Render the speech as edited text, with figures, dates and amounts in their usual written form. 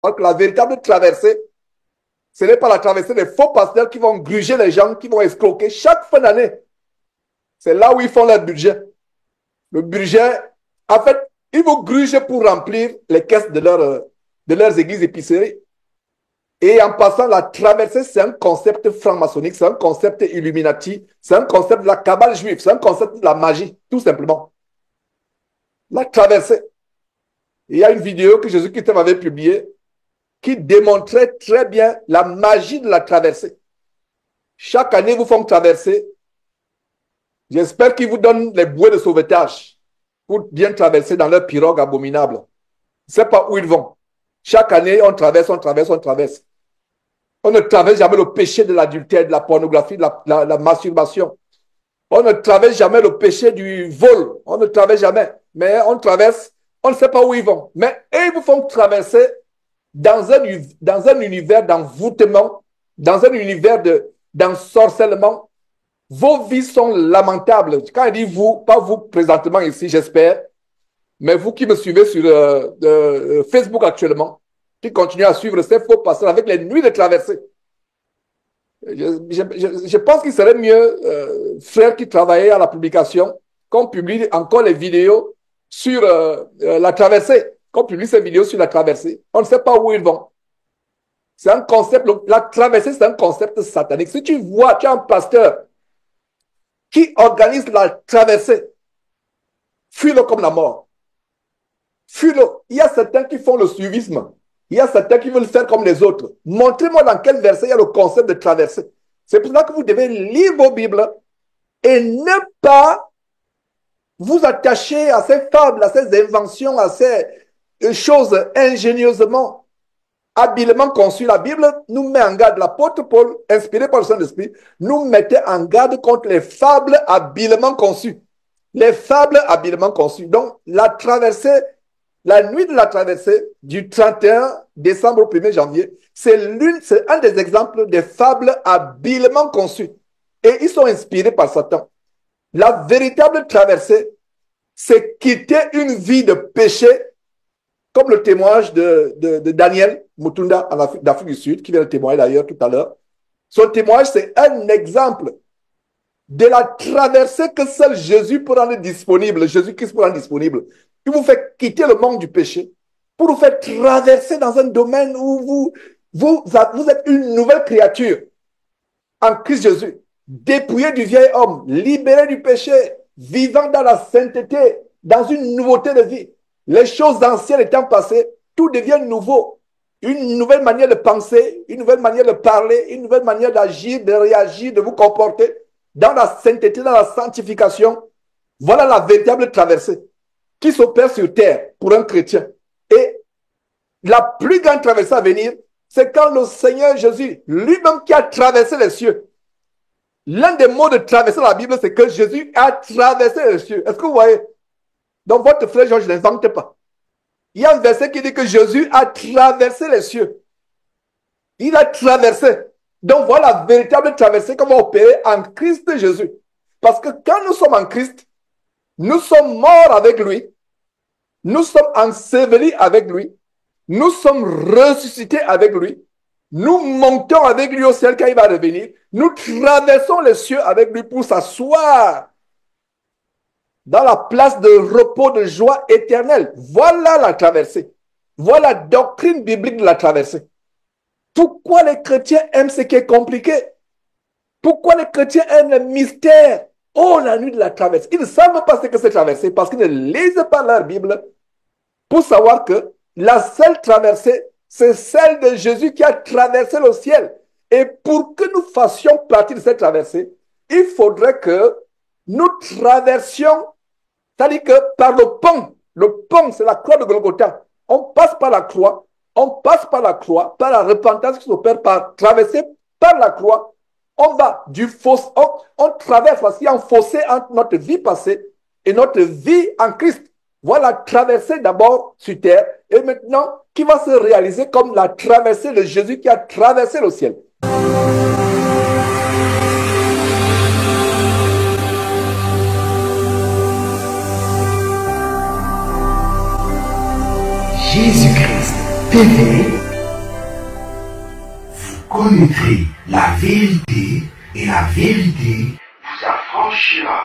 Alors que la véritable traversée, ce n'est pas la traversée des faux pasteurs qui vont gruger les gens, qui vont escroquer chaque fin d'année. C'est là où ils font leur budget. Le budget, en fait, ils vont gruger pour remplir les caisses de leurs églises épiceries. Et en passant, la traversée, c'est un concept franc-maçonnique, c'est un concept Illuminati, c'est un concept de la cabale juive, c'est un concept de la magie, tout simplement. La traversée. Il y a une vidéo que Jésus-Christ m'avait publiée qui démontrait très bien la magie de la traversée. Chaque année, vous font traverser. J'espère qu'ils vous donnent les bouées de sauvetage pour bien traverser dans leur pirogue abominable. Je ne sais pas où ils vont. Chaque année, on traverse, on traverse, on traverse. On ne traverse jamais le péché de l'adultère, de la pornographie, de la masturbation. On ne traverse jamais le péché du vol. On ne traverse jamais. Mais on traverse, on ne sait pas où ils vont. Mais ils vous font traverser dans un univers d'envoûtement, dans un univers d'ensorcellement. Vos vies sont lamentables. Quand je dis vous, pas vous présentement ici, j'espère, mais vous qui me suivez sur Facebook actuellement, qui continuez à suivre ces faux pasteurs avec les nuits de traversée. Je pense qu'il serait mieux, frères qui travaillaient à la publication, qu'on publie encore les vidéos sur la traversée, qu'on publie ces vidéos sur la traversée. On ne sait pas où ils vont. C'est un concept, la traversée, c'est un concept satanique. Si tu vois, tu as un pasteur qui organise la traversée, fuis-le comme la mort. Fuis-le. Il y a certains qui font le suivisme. Il y a certains qui veulent faire comme les autres. Montrez-moi dans quel verset il y a le concept de traversée. C'est pour ça que vous devez lire vos Bibles et ne pas vous attacher à ces fables, à ces inventions, à ces choses ingénieusement, habilement conçues. La Bible nous met en garde, l'apôtre Paul, inspiré par le Saint-Esprit, nous mettait en garde contre les fables habilement conçues. Les fables habilement conçues. Donc, la traversée, la nuit de la traversée du 31 décembre au 1er janvier, c'est un des exemples des fables habilement conçues. Et ils sont inspirés par Satan. La véritable traversée, c'est quitter une vie de péché, comme le témoignage de Daniel Mutunda d'Afrique du Sud, qui vient de témoigner d'ailleurs tout à l'heure. Son témoignage, c'est un exemple de la traversée que seul Jésus peut rendre disponible, Jésus-Christ peut rendre disponible. Il vous fait quitter le monde du péché pour vous faire traverser dans un domaine où vous êtes une nouvelle créature en Christ Jésus, dépouillé du vieil homme, libéré du péché, vivant dans la sainteté, dans une nouveauté de vie. Les choses anciennes étant passées, tout devient nouveau. Une nouvelle manière de penser, une nouvelle manière de parler, une nouvelle manière d'agir, de réagir, de vous comporter dans la sainteté, dans la sanctification. Voilà la véritable traversée qui s'opère sur terre pour un chrétien. Et la plus grande traversée à venir, c'est quand le Seigneur Jésus, lui-même qui a traversé les cieux. L'un des mots de traverser dans la Bible, c'est que Jésus a traversé les cieux. Est-ce que vous voyez? Donc votre frère Jean, je ne l'invente pas. Il y a un verset qui dit que Jésus a traversé les cieux. Il a traversé. Donc voilà la véritable traversée qu'on va opérer en Christ Jésus. Parce que quand nous sommes en Christ, nous sommes morts avec lui, nous sommes ensevelis avec lui, nous sommes ressuscités avec lui, nous montons avec lui au ciel quand il va revenir, nous traversons les cieux avec lui pour s'asseoir dans la place de repos, de joie éternelle. Voilà la traversée. Voilà la doctrine biblique de la traversée. Pourquoi les chrétiens aiment ce qui est compliqué? Pourquoi les chrétiens aiment le mystère? Oh, la nuit de la traversée. Ils ne savent pas ce que c'est traversée parce qu'ils ne lisent pas leur Bible pour savoir que la seule traversée, c'est celle de Jésus qui a traversé le ciel. Et pour que nous fassions partie de cette traversée, il faudrait que nous traversions, c'est-à-dire que par le pont, c'est la croix de Golgotha. On passe par la croix, par la repentance qui s'opère par traverser par la croix. On va du fossé, on traverse parce qu'il y a un fossé entre notre vie passée et notre vie en Christ. Voilà, traverser d'abord sur terre et maintenant qui va se réaliser comme la traversée de Jésus qui a traversé le ciel. Jésus-Christ TV connaîtrez la vérité et la vérité vous affranchira.